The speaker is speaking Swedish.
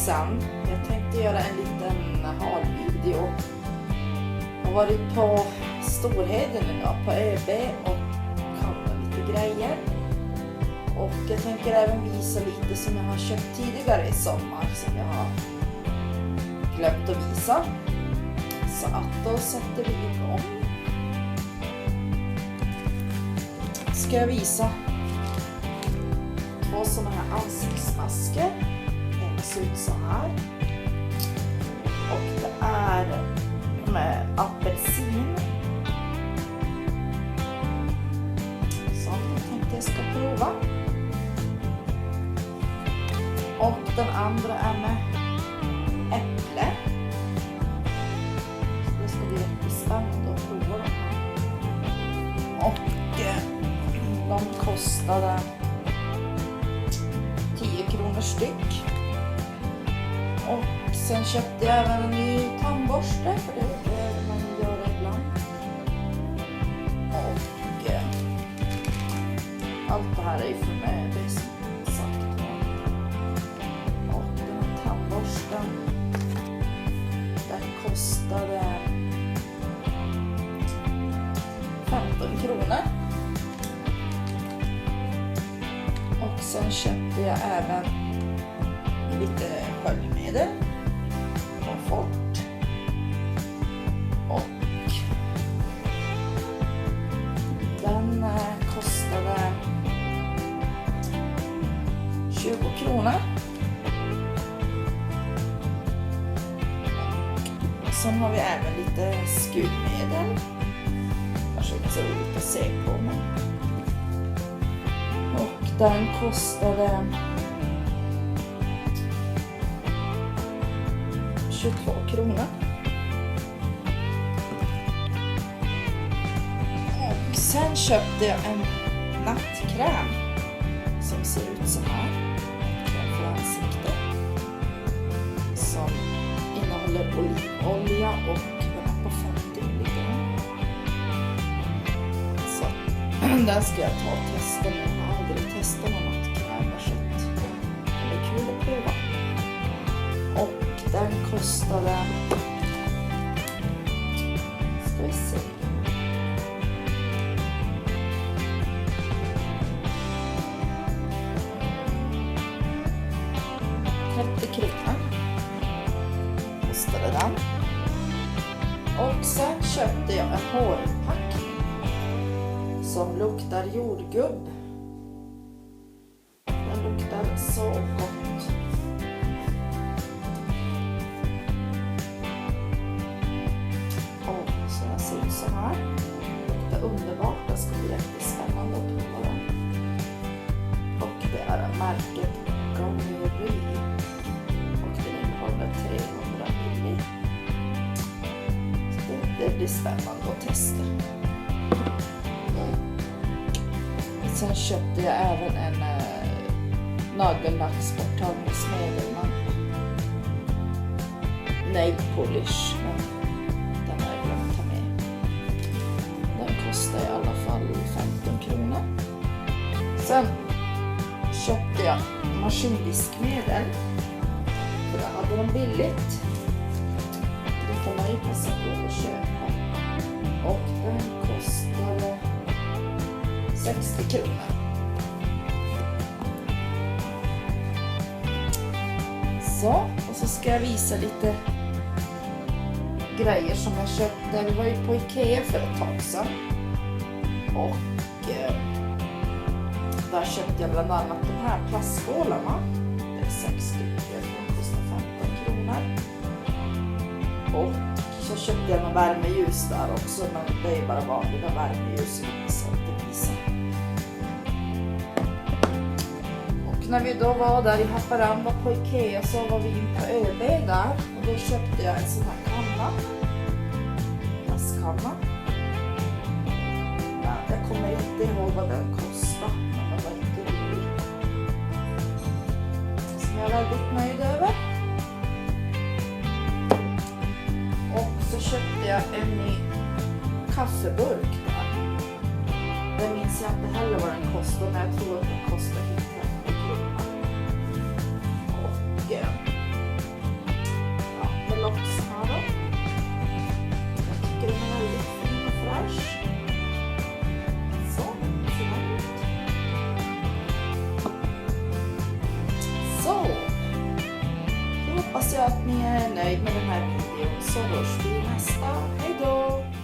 sen. Jag tänkte göra en liten haul-video. Jag har varit på Storheden idag på ÖB och handlat lite grejer. Och jag tänker även visa lite som jag har köpt tidigare i sommar som jag har glömt att visa. Så att då sätter vi igång. Ska jag visa 2 sådana här ansiktsmasker. En ser ut så här. Och det är med apelsin. Som jag tänkte jag ska prova. Och den andra är med äpple. Så det ska bli jättespännande att prova de här. Och de kostade 10 kronor styck. Och sen köpte jag även en ny tandborste, för det behöver man göra ibland. Och allt det här är ju för mig, det är som sagt. Och den här tandborsten, den kostade 15 kronor. Och sen köpte jag även lite sköljmedel och fort. Och den kostade 20 kronor. Sen har vi även lite skurmedel. Kanske inte så roligt att se på, men och den kostade 22 kronor. Och sen köpte jag en nattkräm som ser ut så här. Kräm för ansiktet. Som innehåller olivolja och den är på 50 milligram. Så den ska jag ta och testa, men jag har aldrig testat någon nattkräm. Så det är kul att prova. Och den kostade, ska vi se, 30 kronor kostade den. Och sen köpte jag en hårpackning som luktar jordgubb. Den luktar så gott. Så här. Det är underbart, det ska bli jättespännande att prova den. Och det är märket Garnier och den innehåller 300 ml. Så det blir spännande att testa. Sen köpte jag även en nagellacksborttagningsmedel, nail polish. Kostar i alla fall 15 kronor. Sen köpte jag maskindiskmedel. För det hade de billigt. Det får man ju passa på att köpa. Och den kostade 60 kronor. Så, och så ska jag visa lite grejer som jag köpte. Vi var ju på Ikea för ett tag sedan. Och där köpte jag bland annat de här plastskålarna. Det är 6 stycken, de kostar 15 kronor. Och så köpte jag någon värmeljus där också, men det är bara vanliga värmeljus som jag inte visar. Och när vi då var där i Haparanda på Ikea så var vi in på ÖB där. Och då köpte jag en sån här kanna. Plastkanna. Jag kommer inte ihåg vad den kostade, men den var inte rolig. Som jag är väldigt nöjd över. Och så köpte jag en ny kaffeburk där. Den minns jag inte heller vad den kostar, men jag tror att den kostar 30 kronor. Och att ni är nöjd med den här videon, så hörs vi i nästa. Hej då!